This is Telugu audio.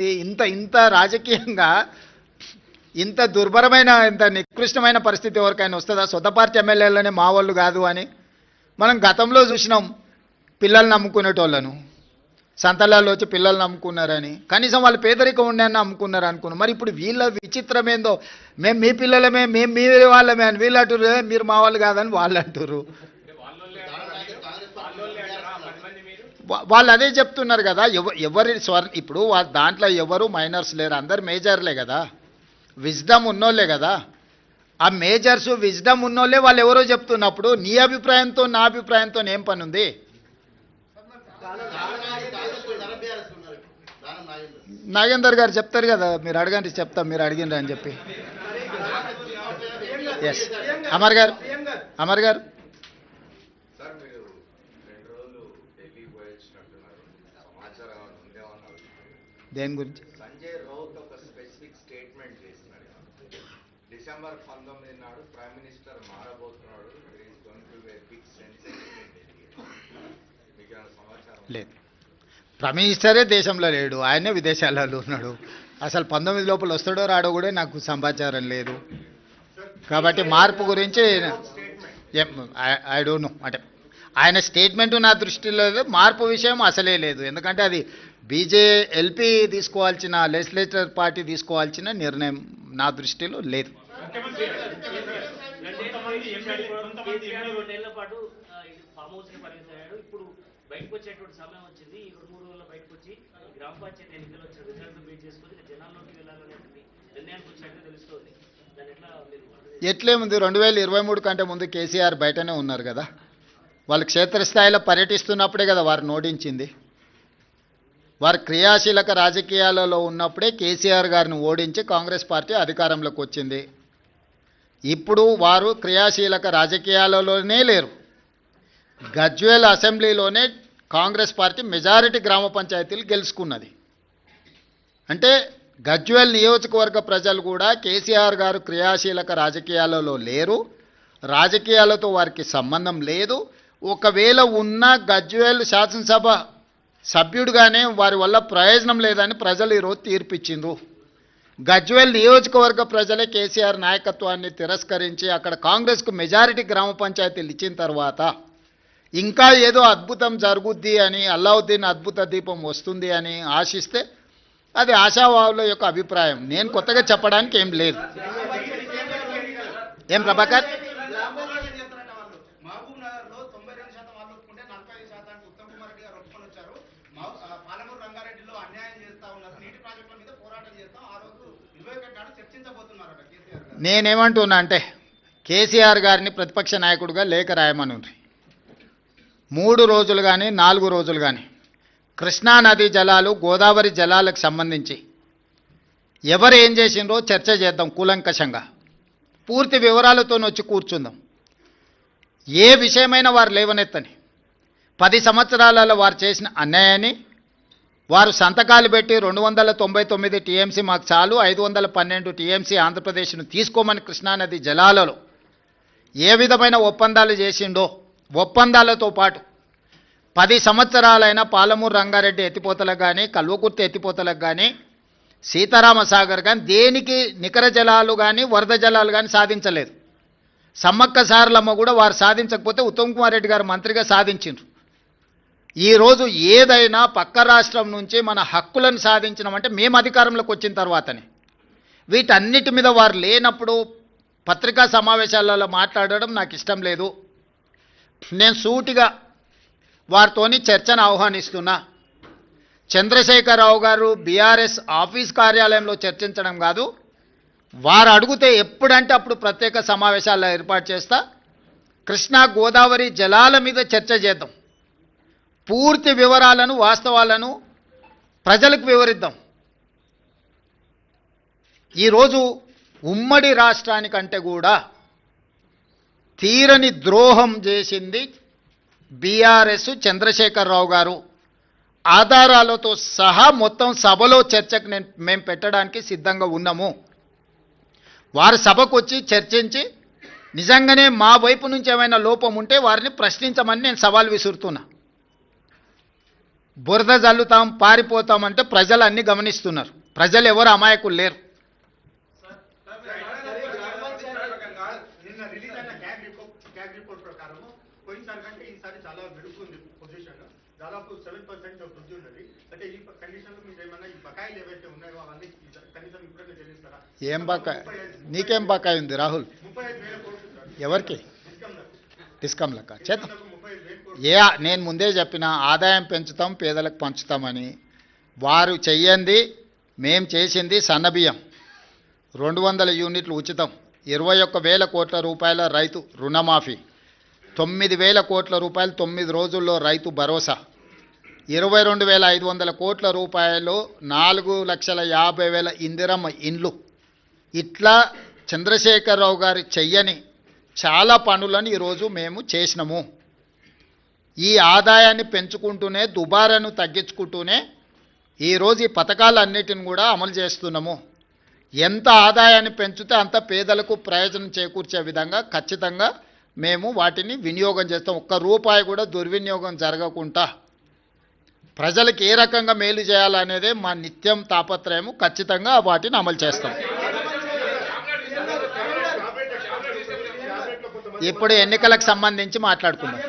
ఇంత ఇంత రాజకీయంగా ఇంత దుర్భరమైన ఇంత నికృష్టమైన పరిస్థితి ఎవరికైనా వస్తుందా? సొంత పార్టీ ఎమ్మెల్యేలనే మా వాళ్ళు కాదు అని మనం గతంలో చూసినాం. పిల్లలు నమ్ముకునేటోళ్ళను సంతలాల్లో వచ్చి పిల్లలు నమ్ముకున్నారని, కనీసం వాళ్ళు పేదరికం ఉండని నమ్ముకున్నారు అనుకున్నాం. మరి ఇప్పుడు వీళ్ళ విచిత్రం ఏందో, మేము మీ పిల్లలమే, మేము మీ వాళ్ళమే అని వీళ్ళు అంటారు, మీరు మా వాళ్ళు కాదని వాళ్ళు అంటారు. వాళ్ళు అదే చెప్తున్నారు కదా. ఎవరి ఇప్పుడు దాంట్లో ఎవరు మైనర్స్ లేరు, అందరు మేజర్లే కదా, విజ్డమ్ ఉన్నోళ్ళే కదా. ఆ మేజర్స్ విజ్డమ్ ఉన్నోళ్ళే వాళ్ళు ఎవరో చెప్తున్నప్పుడు నీ అభిప్రాయంతో నా అభిప్రాయంతో ఏం పని ఉంది? నాగేందర్ గారు చెప్తారు కదా, మీరు అడగండి చెప్తాం, మీరు అడిగిండ్రు అని చెప్పి. ఎస్ అమర్ గారు, అమర్ గారు దేని గురించి? సంజయ్ రౌత్ ఒక స్పెసిఫిక్ స్టేట్మెంట్ చేసినాడు. డిసెంబర్ 19 నాడు ప్రైమ్ మినిస్టర్ మారబోతున్నాడు, లేదు. ప్రైమ్ మినిస్టరే దేశంలో లేడు, ఆయనే విదేశాలలో ఉన్నాడు. అసలు 19 లోపల వస్తాడో రాడో కూడా నాకు సమాచారం లేదు. కాబట్టి మార్పు గురించి ఐ డోంట్ నో. అంటే ఆయన స్టేట్మెంటు నా దృష్టిలో లేదు, మార్పు విషయం అసలే లేదు. ఎందుకంటే అది ఎల్పీ తీసుకోవాల్సిన, లెజిస్లేచర్ పార్టీ తీసుకోవాల్సిన నిర్ణయం నా దృష్టిలో లేదు. ఎట్లేముంది, 2023 కంటే ముందు కేసీఆర్ బయటనే ఉన్నారు కదా. వాళ్ళు క్షేత్రస్థాయిలో పర్యటిస్తున్నప్పుడే కదా వారు ఓడించింది. వారు క్రియాశీలక రాజకీయాలలో ఉన్నప్పుడే కేసీఆర్ గారిని ఓడించి కాంగ్రెస్ పార్టీ అధికారంలోకి వచ్చింది. ఇప్పుడు వారు క్రియాశీలక రాజకీయాలలోనే లేరు. గజ్వేల్ అసెంబ్లీలోనే కాంగ్రెస్ పార్టీ మెజారిటీ గ్రామ పంచాయతీలు గెలుచుకున్నది. అంటే గజ్వేల్ నియోజకవర్గ ప్రజలు కూడా కేసీఆర్ గారు క్రియాశీలక రాజకీయాలలో లేరు, రాజకీయాలతో వారికి సంబంధం లేదు. ఒకవేళ ఉన్న గజ్వేల్ శాసనసభ సభ్యుడిగానే వారి వల్ల ప్రయోజనం లేదని ప్రజలు ఈరోజు తీర్పిచ్చిండ్రు. గజ్వేల్ నియోజకవర్గ ప్రజలే కేసీఆర్ నాయకత్వాన్ని తిరస్కరించి అక్కడ కాంగ్రెస్కు మెజారిటీ గ్రామ పంచాయతీలు ఇచ్చిన తర్వాత ఇంకా ఏదో అద్భుతం జరుగుద్ది అని, అల్లావుద్దీన్ అద్భుత దీపం వస్తుంది అని ఆశిస్తే అది ఆశావాహుల యొక్క అభిప్రాయం. నేను కొత్తగా చెప్పడానికి ఏం లేదు. ఏం ప్రభాకర్? నేనేమంటున్నా అంటే కేసీఆర్ గారిని ప్రతిపక్ష నాయకుడిగా లేఖ రాయమనుంది. 3 రోజులు కానీ 4 రోజులు కానీ కృష్ణానది జలాలు, గోదావరి జలాలకు సంబంధించి ఎవరు ఏం చేసిండ్రో చర్చ చేద్దాం కూలంకషంగా, పూర్తి వివరాలతో వచ్చి కూర్చుందాం. ఏ విషయమైనా వారు లేవనెత్తని, 10 సంవత్సరాలలో వారు చేసిన అన్యాయాన్ని, వారు సంతకాలు పెట్టి 299 టీఎంసీ మాకు చాలు, 512 టీఎంసీ ఆంధ్రప్రదేశ్ను తీసుకోమని కృష్ణానది జలాలలో ఏ విధమైన ఒప్పందాలు చేసిండో, ఒప్పందాలతో పాటు 10 సంవత్సరాలైన పాలమూరు రంగారెడ్డి ఎత్తిపోతలకు కానీ, కల్వకుర్తి ఎత్తిపోతలకు కానీ, సీతారామసాగర్ కానీ దేనికి నికర జలాలు కానీ వరద జలాలు కానీ సాధించలేదు. సమ్మక్క సారలమ్మ కూడా వారు సాధించకపోతే ఉత్తమ్ కుమార్ రెడ్డి గారు మంత్రిగా సాధించిండ్రు. ఈరోజు ఏదైనా పక్క రాష్ట్రం నుంచి మన హక్కులను సాధించినామంటే మేము అధికారంలోకి వచ్చిన తర్వాతనే. వీటన్నిటి మీద వారు లేనప్పుడు పత్రికా సమావేశాలలో మాట్లాడడం నాకు ఇష్టం లేదు. నేను సూటిగా వారితోని చర్చను ఆహ్వానిస్తున్నా. చంద్రశేఖరరావు గారు బీఆర్ఎస్ ఆఫీస్ కార్యాలయంలో చర్చించడం కాదు, వారు అడిగితే ఎప్పుడంటే అప్పుడు ప్రత్యేక సమావేశాలు ఏర్పాటు చేస్తా. కృష్ణా గోదావరి జలాల మీద చర్చ చేద్దాం, పూర్తి వివరాలను వాస్తవాలను ప్రజలకు వివరిద్దాం. ఈరోజు ఉమ్మడి రాష్ట్రానికంటే కూడా తీరని ద్రోహం చేసింది బీఆర్ఎస్, చంద్రశేఖరరావు గారు. ఆధారాలతో సహా మొత్తం సభలో చర్చకు మేము పెట్టడానికి సిద్ధంగా ఉన్నాము. వారు సభకు వచ్చి చర్చించి నిజంగానే మా వైపు నుంచి ఏమైనా లోపం ఉంటే వారిని ప్రశ్నించమని నేను సవాల్ విసురుతున్నా. బురద జల్లుతాం పారిపోతామంటే ప్రజలు అన్ని గమనిస్తున్నారు. ప్రజలు ఎవరు అమాయకులు లేరు. నిన్న రిలీజ్ అయిన క్యాగ్ రిపోర్ట్ ప్రకారం పోయినసారి కంటే ఈసారి చాలా మెరుగు పొజిషన్, దాదాపు 7% వృద్ధి ఉన్నది. అంటే ఈ కండిషన్ లో మీరు ఏమన్నా ఈ బకాయిలు ఏవైతే ఉన్నాయో అవన్నీ కనీసం ఇప్పుడైనా చెల్లిస్తారా? ఏం బకాయి? నీకేం బకాయి ఉంది రాహుల్? 35,000 కోట్లు సార్. ఎవరికి? డిస్కమ్లకు. డిస్కమ్లక చేద్దాం. 35,000 కోట్లు. నేను ముందే చెప్పిన ఆదాయం పెంచుతాం, పేదలకు పంచుతామని. వారు చెయ్యంది, మేం చేసింది సన్నబియ్యం 200 యూనిట్లు ఉచితం, 21,000 కోట్ల రూపాయల రైతు రుణమాఫీ, 9,000 కోట్ల రూపాయలు 9 రోజుల్లో రైతు భరోసా, 22,500 కోట్ల రూపాయలు 4,50,000 ఇందిరమ్మ ఇండ్లు. ఇట్లా చంద్రశేఖరరావు గారు చెయ్యని చాలా పనులను ఈరోజు మేము చేసినాము. ఈ ఆదాయాన్ని పెంచుకుంటూనే, దుబారాను తగ్గించుకుంటూనే ఈరోజు ఈ పథకాలన్నిటిని కూడా అమలు చేస్తున్నాము. ఎంత ఆదాయాన్ని పెంచితే అంత పేదలకు ప్రయోజనం చేకూర్చే విధంగా ఖచ్చితంగా మేము వాటిని వినియోగం చేస్తాం. ఒక్క రూపాయి కూడా దుర్వినియోగం జరగకుండా ప్రజలకు ఏ రకంగా మేలు చేయాలనేదే మా నిత్యం తాపత్రయము. ఖచ్చితంగా వాటిని అమలు చేస్తాం. ఇప్పుడు ఎన్నికలకు సంబంధించి మాట్లాడుకుందాం.